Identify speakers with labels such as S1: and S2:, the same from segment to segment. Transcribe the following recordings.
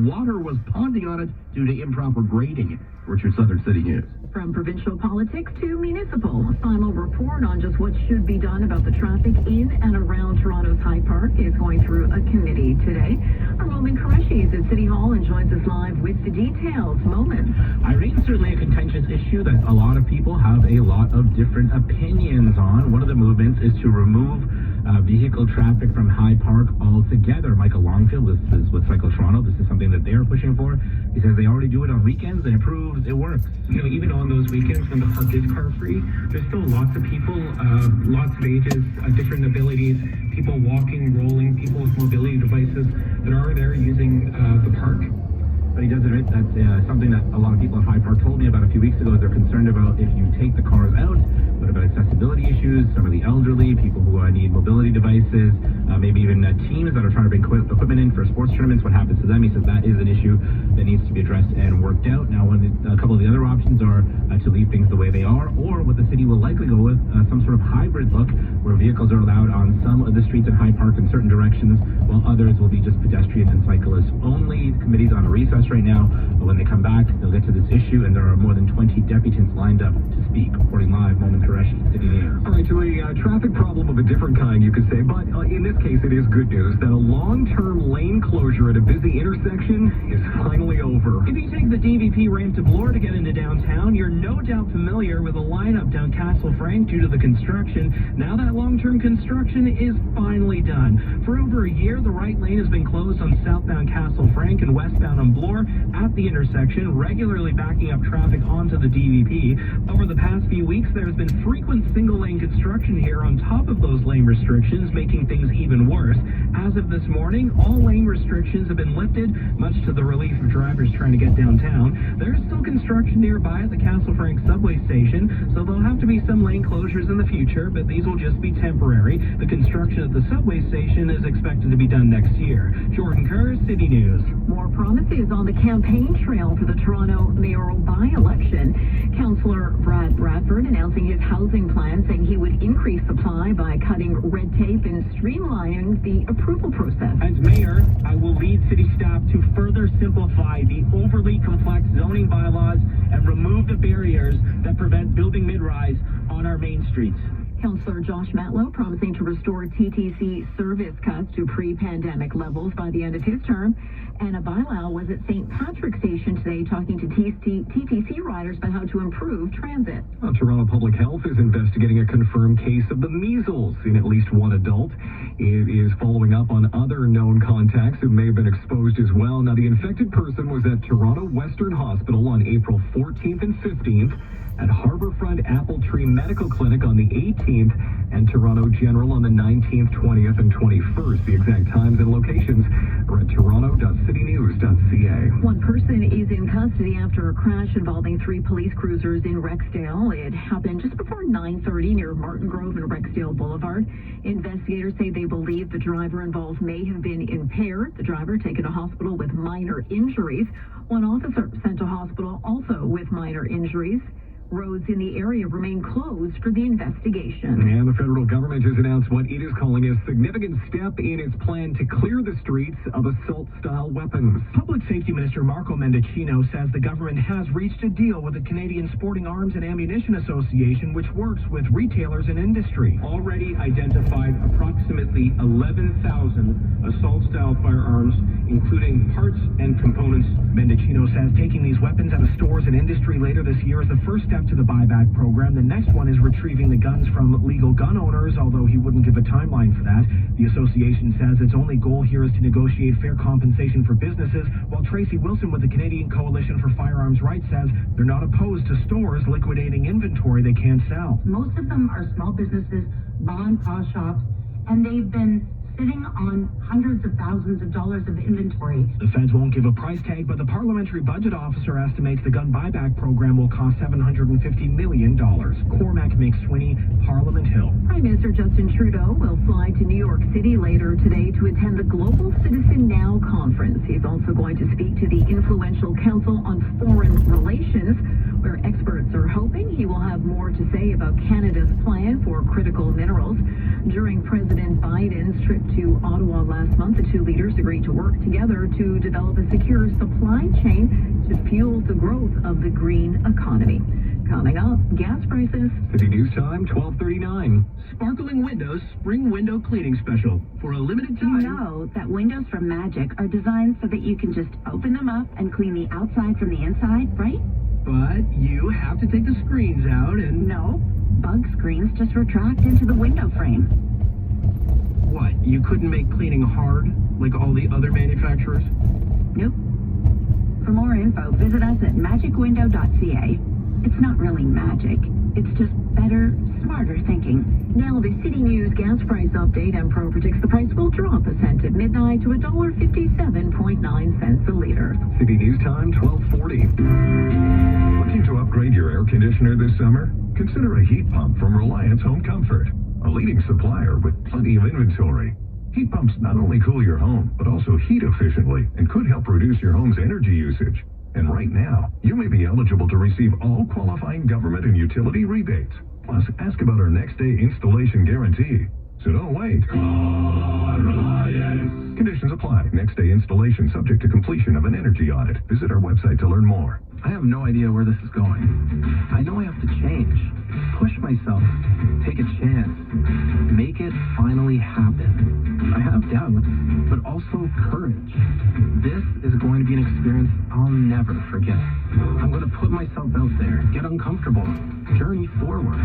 S1: water was ponding on it due to improper grading. Richard Southern City News.
S2: From provincial politics to municipal, a final report on just what should be done about the traffic in and around Toronto's High Park is going through a committee today. Our Moment Qureshi is at City Hall and joins us live with the details. Moment.
S3: Irene, certainly a contentious issue that a lot of people have a lot of different opinions on. One of the movements is to remove vehicle traffic from High Park altogether. Michael Longfield, this is with Cycle Toronto. This is something that they're pushing for. He says they already do it on weekends and it proves it works.
S4: You know, even on those weekends when the park is car-free, there's still lots of people, lots of ages, different abilities, people walking, rolling, people with mobility devices that are there using the park.
S3: But he does admit that's something that a lot of people at High Park told me about a few weeks ago. They're concerned about if you take the cars out. What about accessibility issues, some of the elderly, people who need mobility devices, maybe even teams that are trying to bring equipment in for sports tournaments? What happens to them? He says that is an issue that needs to be addressed and worked out. Now, a couple of the other options are to leave things the way they are, or what the city will likely go with, some sort of hybrid look where vehicles are allowed on some of the streets at High Park in certain directions, while others will be just pedestrian and cyclists only. The committee's on a recess right now, but when they come back, they'll get to this issue, and there are more than 20 deputants lined up to speak. Reporting live, Moment Qureshi, City News.
S5: All right, so a traffic problem of a different kind, you could say, but in this case, it is good news that a long-term lane closure at a busy intersection is finally over.
S6: If you take the DVP ramp to Bloor to get into downtown, you're no doubt familiar with the lineup down Castle Frank due to the construction. Now that long-term construction is finally done. For over a year, the right lane has been closed on southbound Castle Frank and westbound on Bloor at the intersection, regularly backing up traffic onto the DVP. Over the past few weeks, there has been frequent single-lane construction here on top of those lane restrictions, making things even worse. As of this morning, all lane restrictions have been lifted, much to the relief of drivers trying to get downtown. There is still construction nearby at the Castle Frank subway station, so there'll have to be some lane closures in the future, but these will just be temporary. The construction at the subway station is expected to be done next year. Jordan Kerr, City News.
S2: More promises on the campaign trail for the Toronto mayoral by-election. Councillor Brad Bradford announcing his housing plan, saying he would increase supply by cutting red tape and streamlining the approval process.
S6: As mayor, I will lead city staff to further simplify the overly complex zoning bylaws and remove the barriers that prevent building mid-rise on our main streets.
S2: Councillor Josh Matlow promising to restore TTC service cuts to pre-pandemic levels by the end of his term. Anna Bilau was at St. Patrick's Station today talking to TTC riders about how to improve transit.
S5: Toronto Public Health is investigating a confirmed case of the measles in at least one adult. It is following up on other known contacts who may have been exposed as well. Now, the infected person was at Toronto Western Hospital on April 14th and 15th, at Harbourfront Apple Tree Medical Clinic on the 18th, and Toronto General on the 19th, 20th, and 21st. The exact times and locations are at toronto.citynews.ca.
S2: One person is in custody after a crash involving 3 police cruisers in Rexdale. It happened just before 9:30 near Martin Grove and Rexdale Boulevard. Investigators say they believe the driver involved may have been impaired. The driver taken to hospital with minor injuries. One officer sent to hospital also with minor injuries. Roads in the area remain closed for the investigation.
S5: And the federal government has announced what it is calling a significant step in its plan to clear the streets of assault-style weapons.
S6: Public Safety Minister Marco Mendicino says the government has reached a deal with the Canadian Sporting Arms and Ammunition Association, which works with retailers and industry.
S4: Already identified approximately 11,000 assault-style firearms, including parts and components.
S6: Mendicino says taking these weapons out of stores and industry later this year is the first step to the buyback program. The next one is retrieving the guns from legal gun owners, although he wouldn't give a timeline for that. The association says its only goal here is to negotiate fair compensation for businesses, while Tracy Wilson with the Canadian Coalition for Firearms Rights says they're not opposed to stores liquidating inventory they can't sell.
S7: Most of them are small businesses, mom-and-pop shops, and they've been sitting on hundreds of thousands of dollars of inventory.
S6: The feds won't give a price tag, but the parliamentary budget officer estimates the gun buyback program will cost $750 million. Cormac McSweeney, Parliament Hill.
S2: Prime Minister Justin Trudeau will fly to New York City later today to attend the Global Citizen Now conference. He's also going to speak to the influential Council on Foreign Relations. where experts are hoping he will have more to say about Canada's plan for critical minerals. During President Biden's trip to Ottawa last month, the two leaders agreed to work together to develop a secure supply chain to fuel the growth of the green economy. Coming up, gas prices.
S5: City News Time, 12:39.
S6: Sparkling Windows Spring Window Cleaning Special. For a limited time.
S7: You know that windows from Magic are designed so that you can just open them up and clean the outside from the inside, right?
S6: But you have to take the screens out and...
S7: No. Bug screens just retract into the window frame.
S6: What, you couldn't make cleaning hard like all the other manufacturers?
S7: Nope. For more info, visit us at magicwindow.ca. It's not really magic. It's just better, smarter thinking.
S2: Now the City News gas price update. Empro predicts the price will drop a cent at midnight to $1.57.9 a liter.
S5: City News Time, 12:40.
S1: Looking to upgrade your air conditioner this summer? Consider a heat pump from Reliance Home Comfort, a leading supplier with plenty of inventory. Heat pumps not only cool your home, but also heat efficiently and could help reduce your home's energy usage. And right now, you may be eligible to receive all qualifying government and utility rebates. Plus, ask about our next-day installation guarantee. So don't wait. Call Reliance. Conditions apply. Next-day installation subject to completion of an energy audit. Visit our website to learn more.
S3: I have no idea where this is going. I know I have to change, push myself, take a chance, make it finally happen. I have doubts, but also courage. This is going to be an experience I'll never forget. I'm going to put myself out there, get uncomfortable, journey forward.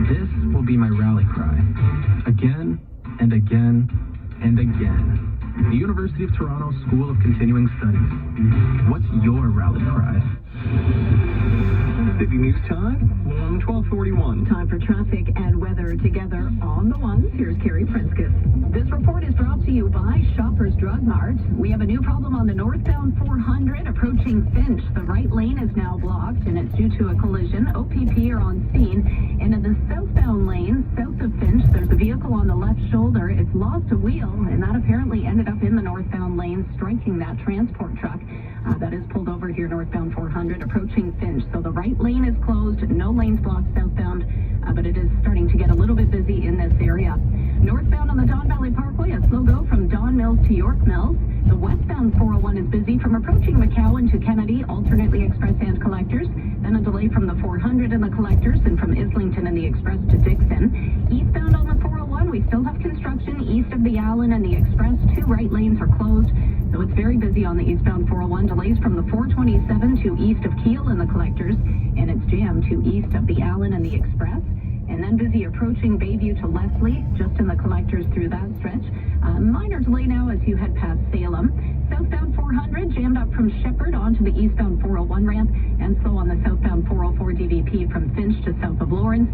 S3: This will be my rally cry. Again and again and again. The University of Toronto School of Continuing Studies. What's your rally cry?
S5: City News Time, 12:41.
S2: Time for traffic and weather together on the ones. Here's Carrie Prinskus. This report is brought to you by Shoppers Drug Mart. We have a new problem on the northbound 400 approaching Finch. The right lane is now blocked, and it's due to a collision. OPP are on scene. And in the southbound lane, south of Finch, there's a vehicle on the left shoulder. It's lost a wheel, and that apparently ended up in the northbound lane, striking that transport truck that is pulled over here northbound 400 approaching Finch. So the right lane is closed, no lanes blocked southbound, but it is starting to get a little bit busy in this area. Northbound on the Don Valley Parkway, a slow go from Don Mills to York Mills. The westbound 401 is busy from approaching McCowan to Kennedy, alternately express and collectors. Then a delay from the 400 and the collectors, and from Islington and the express to Dixon. Eastbound on the 401, we still have construction east of the Allen and the express. Two right lanes are closed. So it's very busy on the eastbound 401. Delays from the 427 to east of Kiel and the collectors, and it's jammed to east of the Allen and the express. And then busy approaching Bayview to Leslie, just in the collectors through that stretch. Minor delay now as you head past Salem. Southbound 400 jammed up from Shepherd onto the eastbound 401 ramp, and slow on the southbound 404 DVP from Finch to south of Lawrence.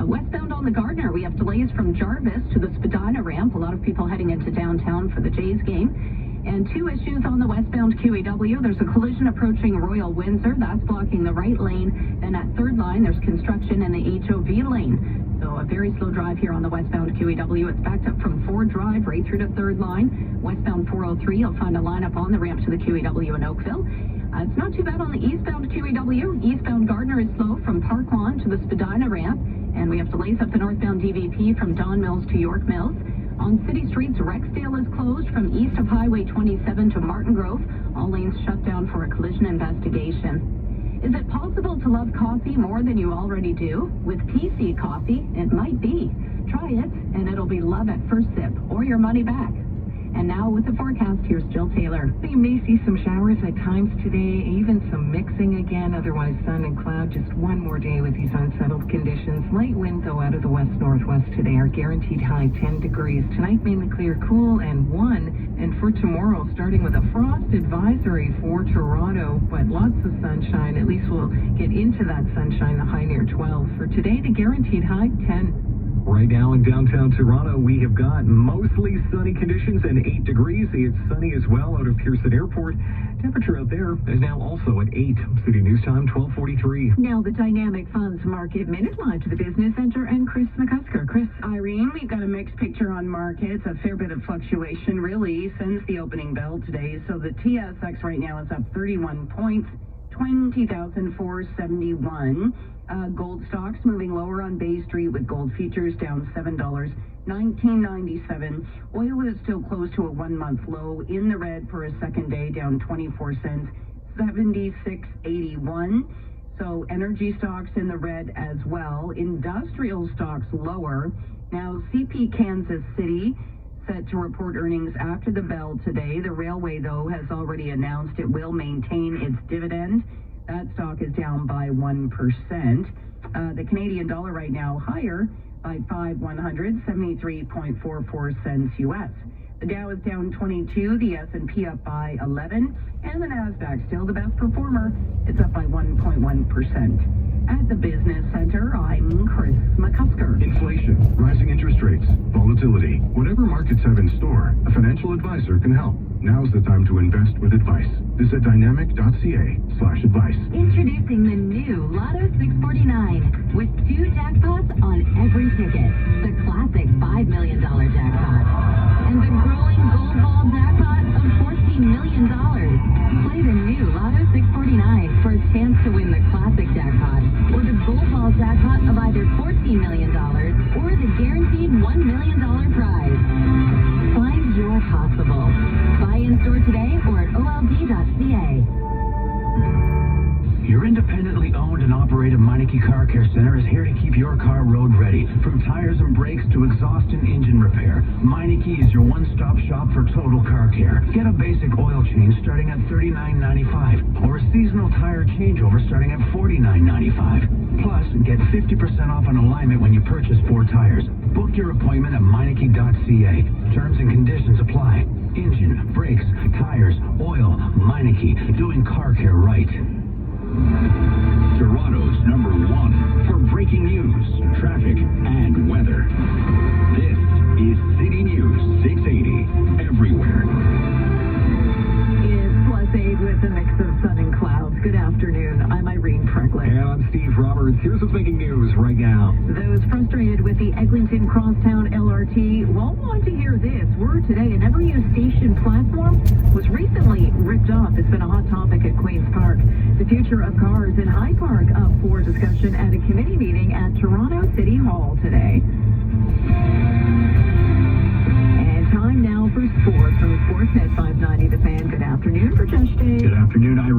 S2: Westbound on the Gardner, we have delays from Jarvis to the Spadina ramp. A lot of people heading into downtown for the Jays game. And two issues on the westbound QEW. There's a collision approaching Royal Windsor. That's blocking the right lane. Then at third line, there's construction in the HOV lane. So a very slow drive here on the westbound QEW. It's backed up from Ford Drive right through to third line. Westbound 403, you'll find a lineup on the ramp to the QEW in Oakville. It's not too bad on the eastbound QEW. Eastbound Gardner is slow from Park Lawn to the Spadina ramp. And we have delays up the northbound DVP from Don Mills to York Mills. On city streets, Rexdale is closed from east of Highway 27 to Martin Grove. All lanes shut down for a collision investigation. Is it possible to love coffee more than you already do? With PC Coffee, it might be. Try it, and it'll be love at first sip, or your money back. And now with the forecast, here's Jill Taylor.
S8: You may see some showers at times today, even some mixing again, otherwise sun and cloud. Just one more day with these unsettled conditions. Light wind, though, out of the west-northwest today. Our guaranteed high 10 degrees. Tonight, mainly clear, cool, and 1. And for tomorrow, starting with a frost advisory for Toronto, but lots of sunshine. At least we'll get into that sunshine, the high near 12. For today, the guaranteed high 10.
S5: Right now in downtown Toronto, we have got mostly sunny conditions and 8 degrees. It's sunny as well out of Pearson Airport. Temperature out there is now also at 8. City News Time, 12:43.
S2: Now the Dynamic Funds Market Minute, live to the Business Center, and Chris McCusker. Chris.
S9: Irene, we've got a mixed picture on markets, a fair bit of fluctuation really since the opening bell today. So the TSX right now is up 31 points, $20,471. Gold stocks moving lower on Bay Street with gold futures down $7, $19.97. Oil is still close to a 1-month low, in the red for a second day, down 24 cents, $76.81. So energy stocks in the red as well. Industrial stocks lower. Now CP Kansas City set to report earnings after the bell today. The railway, though, has already announced it will maintain its dividend. That stock is down by 1%. The Canadian dollar right now higher by 173.44 cents U.S. The Dow is down 22, the S&P up by 11, and the Nasdaq still the best performer. It's up by 1.1%. At the Business Center, I'm Chris McCusker.
S1: Inflation, rising interest rates, volatility. Whatever markets have in store, a financial advisor can help. Now's the time to invest with advice. Visit dynamic.ca/advice.
S2: Introducing the new Lotto 649 with 2 jackpots on every ticket. The classic $5 million jackpot and the growing gold ball jackpot of $14 million. Play the new Lotto 649 for a chance to win the classic jackpot or the gold ball jackpot of either $14 million or the guaranteed $1 million prize. Find your possible. Buy in store today or at old.ca.
S10: Your independently owned and operated Meineke Car Care Center is here to keep your car road ready. From tires and brakes to exhaust and engine repair, Meineke is your one-stop shop for total car care. Get a basic oil change starting at $39.95 or a seasonal tire changeover starting at $49.95. Plus, get 50% off an alignment when you purchase 4 tires. Book your appointment at Meineke.ca. Terms and conditions apply. Engine, brakes, tires, oil, Meineke, doing car care right.
S1: Toronto's #1 for breaking news, traffic, and weather. This is City News 680. Everywhere.
S2: It's +8 with a mix of sun and clouds. Good afternoon. I'm Irene Precklin.
S5: And I'm Steve Roberts. Here's what's making news right now.
S2: Those frustrated with the Eglinton Crosstown LRT won't want to hear this. Word today, an ever-used station platform was recently ripped off. It's been a hot topic at Queen's Park. The future of cars in High Park up for discussion at a committee meeting at Toronto City Hall today. And time now for sports from Sportsnet 590 The Fan. Good afternoon, Rajesh Day.
S10: Good afternoon, Irene.